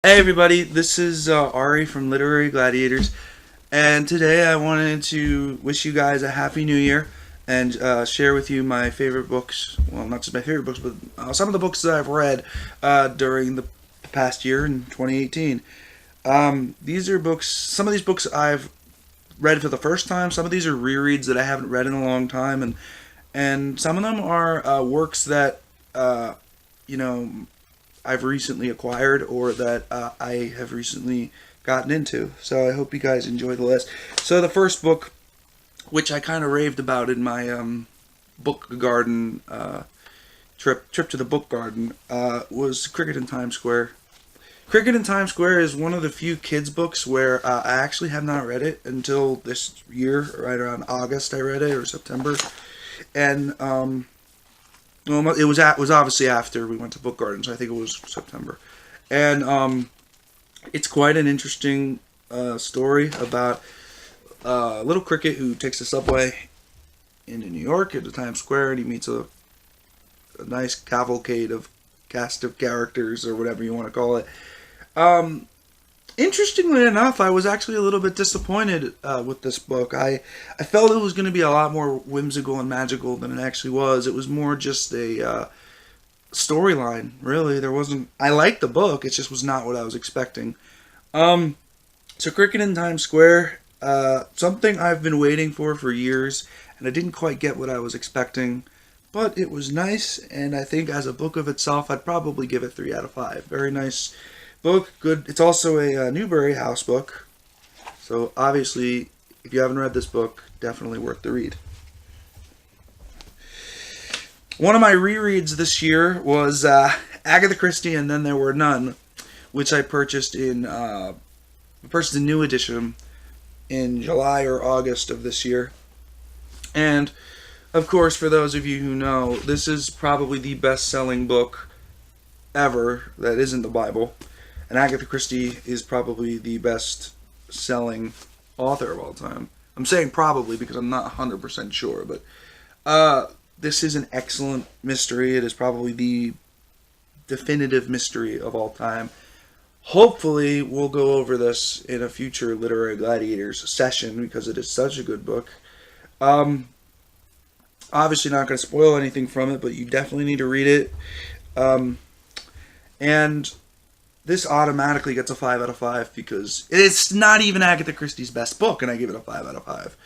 Hey everybody, this is Ari from Literary Gladiators, and today I wanted to wish you guys a happy new year and share with you my favorite books. Well, not just my favorite books, but some of the books that I've read during the past year in 2018. These are books, some of these books I've read for the first time, some of these are rereads that I haven't read in a long time, and some of them are works that, you know, I've recently acquired or that I have recently gotten into. So I hope you guys enjoy the list. So the first book, which I kind of raved about in my book garden trip to the book garden, was Cricket in Times Square. Cricket in Times Square is one of the few kids books where I actually have not read it until this year, right around August. I read it or September, and well, it was obviously after we went to Book Garden, so I think it was September, and it's quite an interesting story about little cricket who takes the subway into New York into Times Square, and he meets a nice cavalcade of cast of characters or whatever you want to call it. Um, Interestingly enough, I was actually a little bit disappointed with this book. I felt it was going to be a lot more whimsical and magical than it actually was. It was more just a storyline, really. There wasn't. I liked the book. It just was not what I was expecting. Um, so, Cricket in Times Square, something I've been waiting for years, and I didn't quite get what I was expecting. But it was nice, and I think as a book of itself, I'd probably give it 3 out of 5. Very nice book, good. It's also a Newbery House book, so obviously, if you haven't read this book, definitely worth the read. One of my rereads this year was Agatha Christie, and Then There Were None, which I purchased a new edition in July or August of this year, and of course, for those of you who know, this is probably the best-selling book ever that isn't the Bible. And Agatha Christie is probably the best selling author of all time. I'm saying probably because I'm not 100% sure, but this is an excellent mystery. It is probably the definitive mystery of all time. Hopefully, we'll go over this in a future Literary Gladiators session because it is such a good book. Um, Obviously, not going to spoil anything from it, but you definitely need to read it. Um, and this automatically gets a 5 out of 5 because it's not even Agatha Christie's best book, and I give it a 5 out of 5.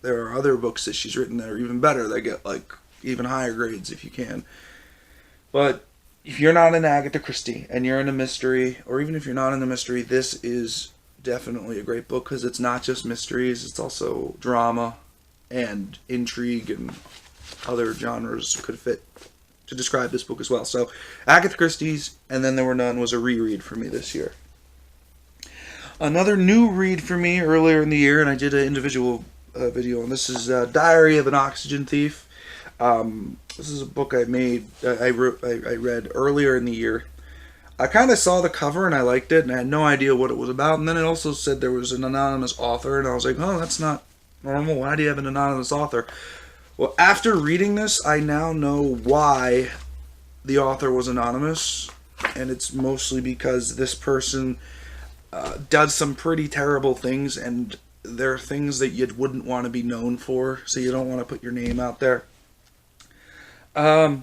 There are other books that she's written that are even better that get like even higher grades if you can. But if you're not in Agatha Christie and you're in a mystery, or even if you're not in a mystery, this is definitely a great book because it's not just mysteries; it's also drama and intrigue and other genres could fit to describe this book as well. So, Agatha Christie's And Then There Were None was a reread for me this year. Another new read for me earlier in the year, and I did an individual video, and this is Diary of an Oxygen Thief. This is a book I read earlier in the year. I kind of saw the cover and I liked it, and I had no idea what it was about. And then it also said there was an anonymous author, and I was like, oh, that's not normal. Why do you have an anonymous author? Well, after reading this, I now know why the author was anonymous, and it's mostly because this person does some pretty terrible things, and there are things that you wouldn't want to be known for, so you don't want to put your name out there. I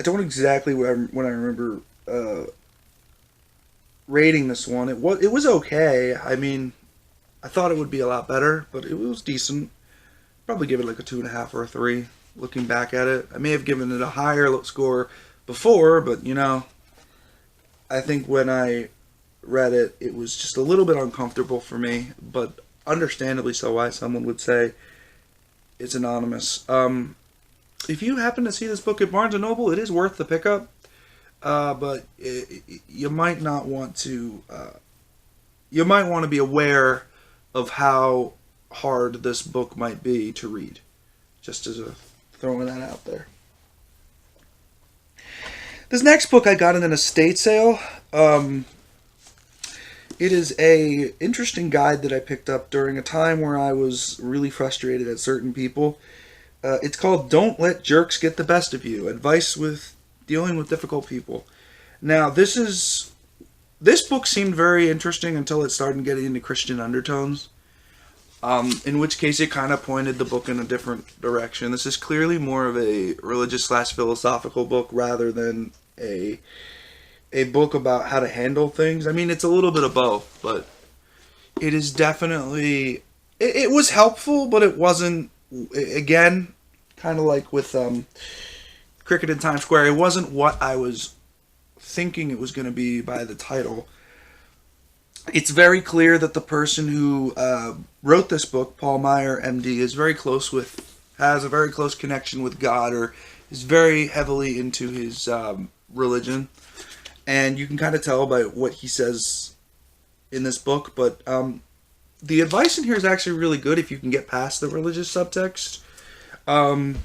don't exactly when I remember rating this one. It was okay. I mean, I thought it would be a lot better, but it was decent. Probably give it like a 2.5 or a 3. Looking back at it, I may have given it a higher score before, but I think when I read it, it was just a little bit uncomfortable for me, but understandably so. Why someone would say it's anonymous. If you happen to see this book at Barnes and Noble, it is worth the pickup, but you might not want to. You might want to be aware of how hard this book might be to read. Just as a throwing that out there. This next book I got in an estate sale. It is a interesting guide that I picked up during a time where I was really frustrated at certain people. It's called "Don't Let Jerks Get the Best of You: Advice with Dealing with Difficult People." Now, this is this book seemed very interesting until it started getting into Christian undertones. In which case it kind of pointed the book in a different direction. This is clearly more of a religious/philosophical book rather than a book about how to handle things. I mean, it's a little bit of both, but it is definitely... It was helpful, but it wasn't, again, kind of like with Cricket in Times Square, it wasn't what I was thinking it was going to be by the title. It's very clear that the person who wrote this book, Paul Meyer, MD, has a very close connection with God, or is very heavily into his religion. And you can kind of tell by what he says in this book. But the advice in here is actually really good if you can get past the religious subtext. And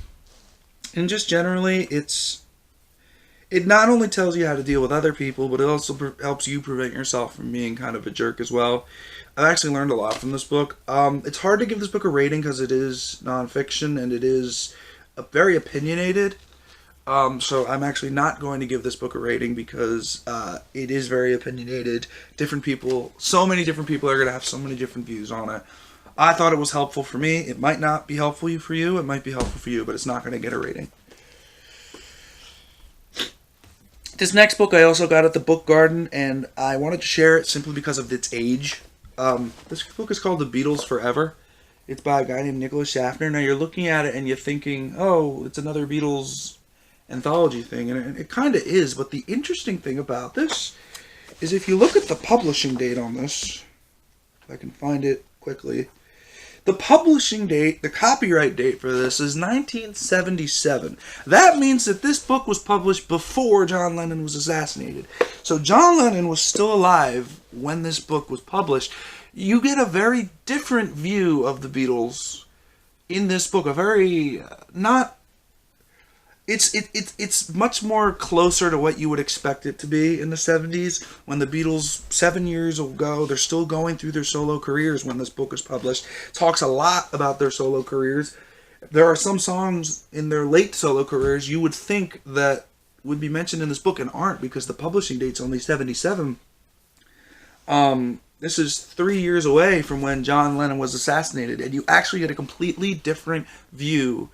just generally, it not only tells you how to deal with other people, but it also helps you prevent yourself from being kind of a jerk as well. I've actually learned a lot from this book. It's hard to give this book a rating because it is nonfiction and it is very opinionated. So I'm actually not going to give this book a rating because it is very opinionated. So many different people are going to have so many different views on it. I thought it was helpful for me. It might not be helpful for you. It might be helpful for you, but it's not going to get a rating. This next book I also got at the Book Garden, and I wanted to share it simply because of its age. This book is called The Beatles Forever. It's by a guy named Nicholas Schaffner. Now you're looking at it and you're thinking, oh, it's another Beatles anthology thing, and it kind of is, but the interesting thing about this is if you look at the publishing date on this, if I can find it quickly, the publishing date, the copyright date for this is 1977. That means that this book was published before John Lennon was assassinated. So John Lennon was still alive when this book was published. You get a very different view of the Beatles in this book. It's much more closer to what you would expect it to be in the 70s, when the Beatles, 7 years ago, they're still going through their solo careers when this book is published. It talks a lot about their solo careers. There are some songs in their late solo careers you would think that would be mentioned in this book and aren't, because the publishing date's only 77. This is 3 years away from when John Lennon was assassinated, and you actually get a completely different view.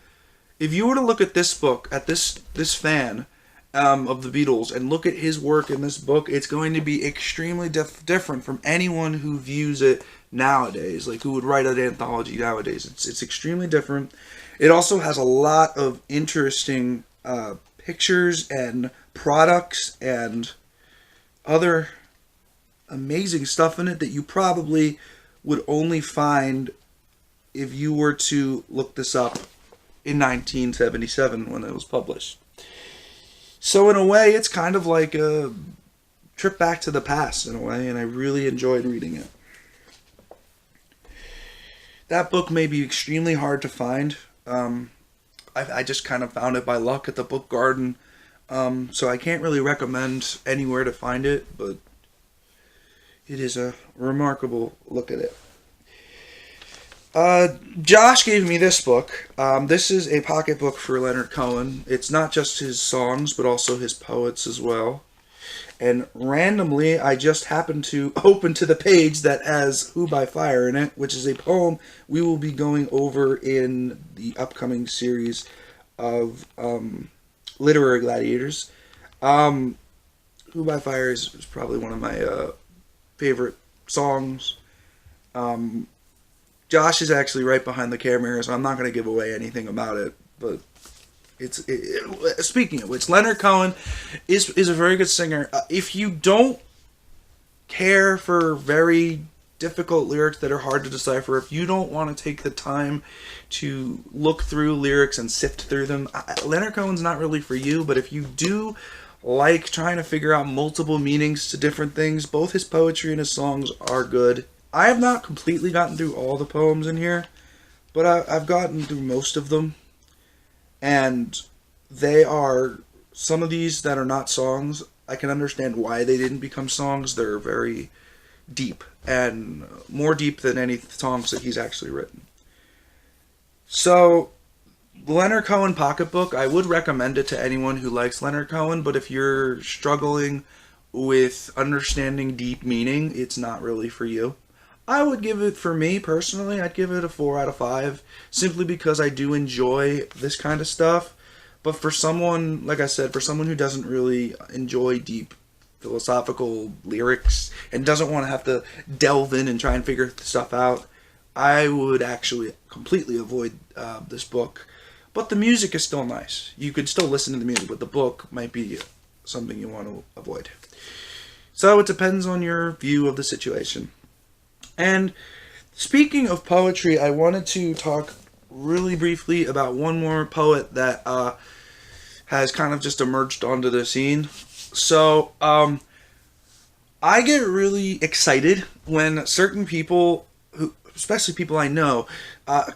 If you were to look at this book, at this fan of the Beatles, and look at his work in this book, it's going to be extremely different from anyone who views it nowadays, like who would write an anthology nowadays. It's extremely different. It also has a lot of interesting pictures and products and other amazing stuff in it that you probably would only find if you were to look this up in 1977 when it was published. So in a way, it's kind of like a trip back to the past in a way, and I really enjoyed reading it. That book may be extremely hard to find. I just kind of found it by luck at the Book Garden, so I can't really recommend anywhere to find it, but it is a remarkable look at it. Josh gave me this book. This is a pocketbook for Leonard Cohen. It's not just his songs, but also his poets as well. And randomly, I just happened to open to the page that has Who by Fire in it, which is a poem we will be going over in the upcoming series of Literary Gladiators. Who by Fire is probably one of my favorite songs. Josh is actually right behind the camera here, so I'm not going to give away anything about it. But speaking of which, Leonard Cohen is a very good singer. If you don't care for very difficult lyrics that are hard to decipher, if you don't want to take the time to look through lyrics and sift through them, Leonard Cohen's not really for you. But if you do like trying to figure out multiple meanings to different things, both his poetry and his songs are good. I have not completely gotten through all the poems in here, but I've gotten through most of them. And they are, some of these that are not songs, I can understand why they didn't become songs. They're very deep, and more deep than any songs that he's actually written. So, the Leonard Cohen pocketbook, I would recommend it to anyone who likes Leonard Cohen, but if you're struggling with understanding deep meaning, it's not really for you. I would give it, for me personally, I'd give it a 4 out of 5, simply because I do enjoy this kind of stuff. But for someone, like I said, for someone who doesn't really enjoy deep philosophical lyrics and doesn't want to have to delve in and try and figure stuff out, I would actually completely avoid this book. But the music is still nice. You could still listen to the music, but the book might be something you want to avoid. So it depends on your view of the situation. And speaking of poetry, I wanted to talk really briefly about one more poet that has kind of just emerged onto the scene. So, I get really excited when certain people, especially people I know,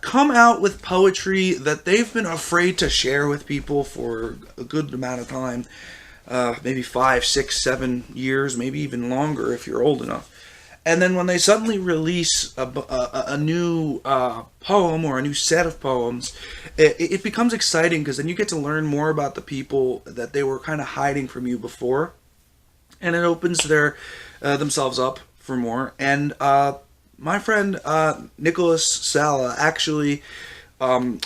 come out with poetry that they've been afraid to share with people for a good amount of time. Maybe 5, 6, 7 years, maybe even longer if you're old enough. And then when they suddenly release a new poem or a new set of poems, it becomes exciting, because then you get to learn more about the people that they were kind of hiding from you before. And it opens themselves up for more. And my friend Nicholas Sala actually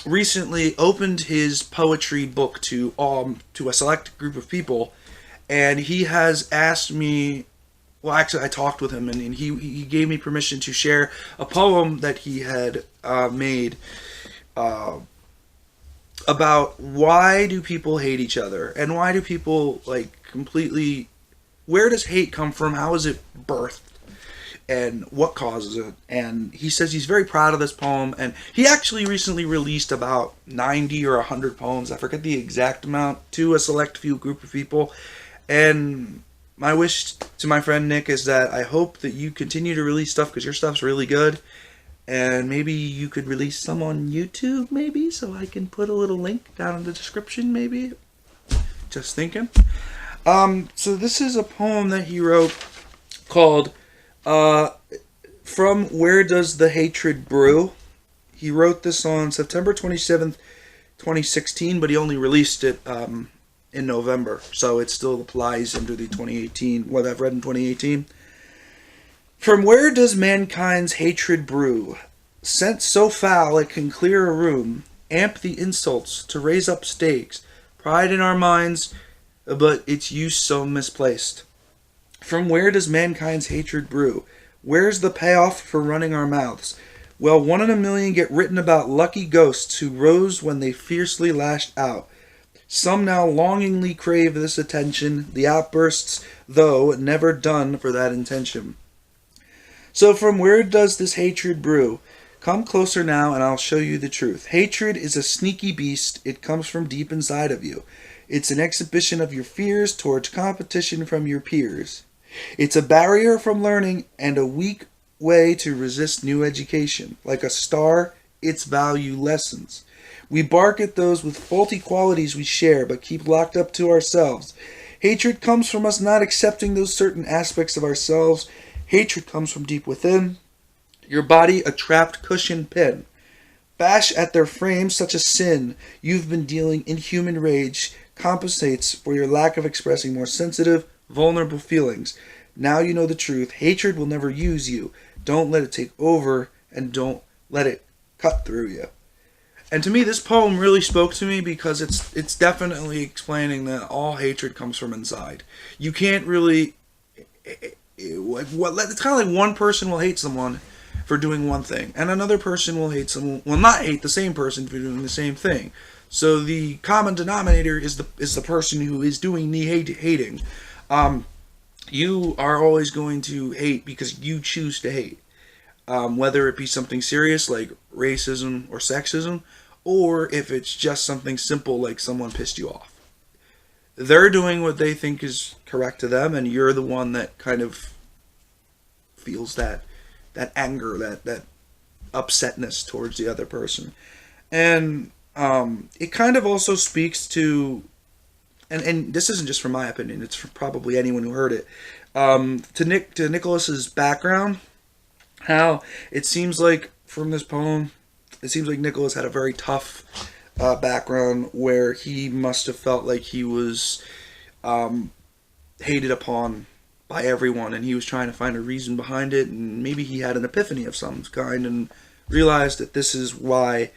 recently opened his poetry book to a select group of people. And he has asked me... Well, actually, I talked with him, and he gave me permission to share a poem that he had made about why do people hate each other, and why do people, like, completely... Where does hate come from? How is it birthed? And what causes it? And he says he's very proud of this poem, and he actually recently released about 90 or 100 poems, I forget the exact amount, to a select few group of people. And my wish to my friend Nick is that I hope that you continue to release stuff, because your stuff's really good. And maybe you could release some on YouTube, maybe, so I can put a little link down in the description, maybe. Just thinking. So this is a poem that he wrote called From Where Does the Hatred Brew? He wrote this on September 27th, 2016, but he only released it in November, so it still applies under the 2018, what I've read in 2018. From where does mankind's hatred brew? Scent so foul it can clear a room, amp the insults to raise up stakes, pride in our minds, but its use so misplaced. From where does mankind's hatred brew? Where's the payoff for running our mouths? Well, 1 in a million get written about lucky ghosts who rose when they fiercely lashed out. Some now longingly crave this attention, the outbursts, though never done for that intention. So from where does this hatred brew? Come closer now and I'll show you the truth. Hatred is a sneaky beast. It comes from deep inside of you. It's an exhibition of your fears towards competition from your peers. It's a barrier from learning and a weak way to resist new education. Like a star, its value lessens. We bark at those with faulty qualities we share, but keep locked up to ourselves. Hatred comes from us not accepting those certain aspects of ourselves. Hatred comes from deep within. Your body a trapped cushion pin. Bash at their frames such a sin. You've been dealing inhuman rage. Compensates for your lack of expressing more sensitive, vulnerable feelings. Now you know the truth. Hatred will never use you. Don't let it take over, and don't let it cut through you. And to me, this poem really spoke to me, because it's definitely explaining that all hatred comes from inside. You can't really... It's kind of like one person will hate someone for doing one thing, and another person will hate someone... Will not hate the same person for doing the same thing. So the common denominator is the person who is doing the hating. You are always going to hate because you choose to hate. Whether it be something serious like racism or sexism, or if it's just something simple like someone pissed you off. They're doing what they think is correct to them, and you're the one that kind of feels that anger, that upsetness towards the other person. And it kind of also speaks to, and this isn't just from my opinion, it's from probably anyone who heard it, to Nicholas's background. How it seems like from this poem, it seems like Nicholas had a very tough background, where he must have felt like he was hated upon by everyone, and he was trying to find a reason behind it, and maybe he had an epiphany of some kind and realized that this is why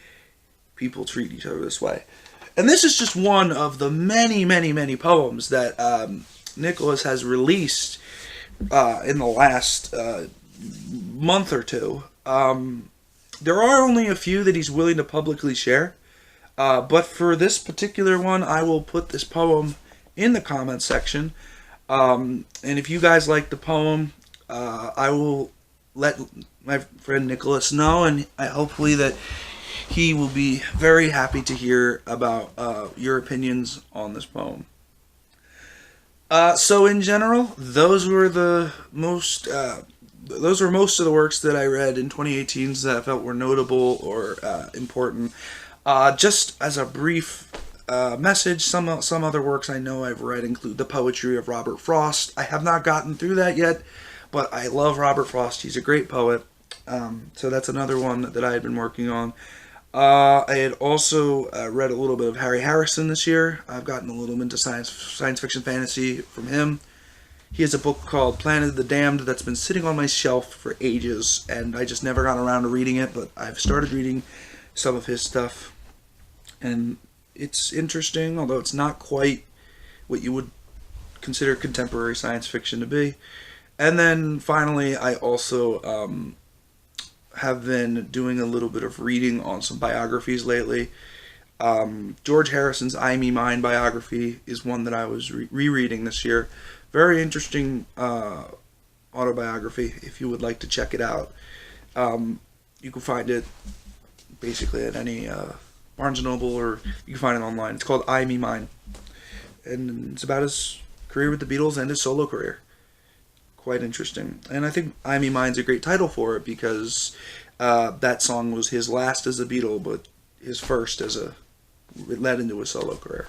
people treat each other this way. And this is just one of the many, many, many poems that Nicholas has released in the last month or two. There are only a few that he's willing to publicly share, but for this particular one, I will put this poem in the comments section. And if you guys like the poem, I will let my friend Nicholas know, and hopefully that he will be very happy to hear about your opinions on this poem. So in general, those were most of the works that I read in 2018 that I felt were notable or important. Just as a brief message, some other works I know I've read include the poetry of Robert Frost. I have not gotten through that yet, but I love Robert Frost. He's a great poet. So that's another one that I had been working on. I had also read a little bit of Harry Harrison this year. I've gotten a little into science fiction fantasy from him. He has a book called Planet of the Damned that's been sitting on my shelf for ages, and I just never got around to reading it, but I've started reading some of his stuff, and it's interesting, although it's not quite what you would consider contemporary science fiction to be. And then finally, I also have been doing a little bit of reading on some biographies lately. George Harrison's I, Me, Mine biography is one that I was rereading this year. Very interesting autobiography, if you would like to check it out. You can find it basically at any Barnes & Noble, or you can find it online. It's called I, Me, Mine. And it's about his career with the Beatles and his solo career. Quite interesting. And I think I, Me, Mine's a great title for it because that song was his last as a Beatle, but his first as it led into a solo career.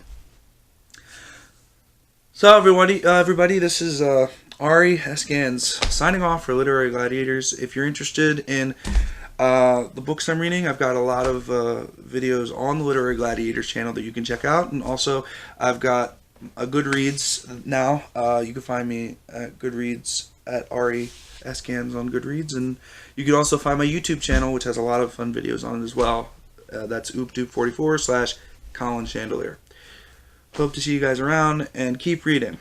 So everybody, this is Ari Eskans signing off for Literary Gladiators. If you're interested in the books I'm reading, I've got a lot of videos on the Literary Gladiators channel that you can check out, and also I've got a Goodreads now. You can find me at Goodreads at Ari Eskans on Goodreads, and you can also find my YouTube channel, which has a lot of fun videos on it as well. That's oopdoop44/Colin Chandelier. Hope to see you guys around, and keep reading.